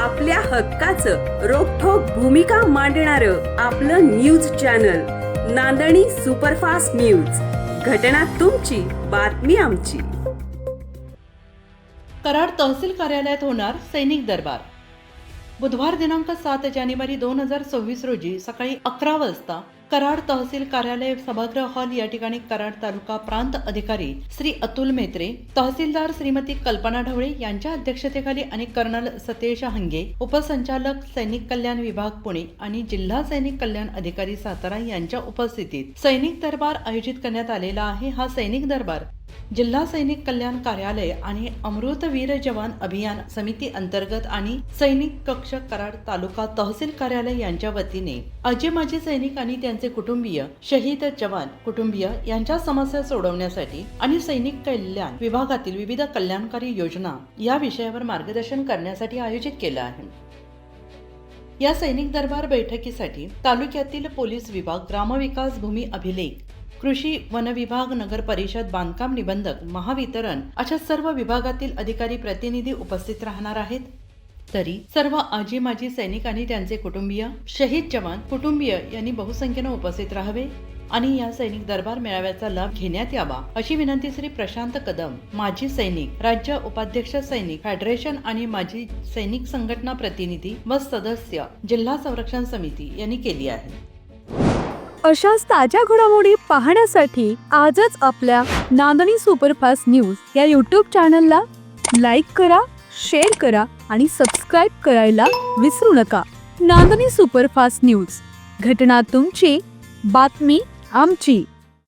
आपल्या हक्काचं रोखठोक भूमिका मांडणारं आपलं न्यूज चॅनल नांदणी सुपरफास्ट न्यूज. घटना तुमची, बातमी आमची. कराड तहसील कार्यालयात होणार सैनिक दरबार. बुधवार दिनांक 7 जानेवारी 2026 रोजी सकाळी 11 वाजता कराड तहसील कार्यालय सभागृह हॉल या ठिकाणी कराड तालुका प्रांत अधिकारी श्री अतुल मेत्रे, तहसीलदार श्रीमती कल्पना ढवळे यांच्या अध्यक्षतेखाली आणि कर्नल सतेज हंगे, उपसंचालक सैनिक कल्याण विभाग पुणे आणि जिल्हा सैनिक कल्याण अधिकारी सातारा यांच्या उपस्थितीत सैनिक दरबार आयोजित करण्यात आलेला आहे. हा सैनिक दरबार जिल्हा सैनिक कल्याण कार्यालय आणि अमृतवीर जवान अभियान समिती अंतर्गत आणि सैनिक कक्ष कराड तालुका तहसील कार्यालय यांच्या वतीने अजय माजी सैनिक आणि त्यांचे कुटुंबीय, शहीद जवान कुटुंबीय यांच्या समस्या सोडवण्यासाठी आणि सैनिक कल्याण विभागातील विविध कल्याणकारी योजना या विषयावर मार्गदर्शन करण्यासाठी आयोजित केलं आहे. या सैनिक दरबार बैठकीसाठी तालुक्यातील पोलीस विभाग, ग्रामविकास, भूमी अभिलेख, कृषी, वन विभाग, नगर परिषद, बांधकाम निबंधक, महावितरण अशा सर्व विभागातील अधिकारी प्रतिनिधी उपस्थित राहणार आहेत. तरी सर्व आजी माजी सैनिक आणि त्यांचे कुटुंबीय, शहीद जवान कुटुंबीय यांनी बहुसंख्येने उपस्थित राहावे आणि या सैनिक दरबार मेळाव्याचा लाभ घेण्यात यावा अशी विनंती श्री प्रशांत कदम, माजी सैनिक, राज्य उपाध्यक्ष सैनिक फेडरेशन आणि माजी सैनिक संघटना प्रतिनिधी व सदस्य, जिल्हा संरक्षण समिती यांनी केली आहे. अशाच ताज्या घडामोडी पाहण्यासाठी आजच आपल्या नांदणी सुपरफास्ट न्यूज या यूट्यूब चॅनलला लाईक करा, शेअर करा आणि सबस्क्राईब करायला विसरू नका. नांदणी सुपरफास्ट न्यूज, घटना तुमची, बातमी आमची.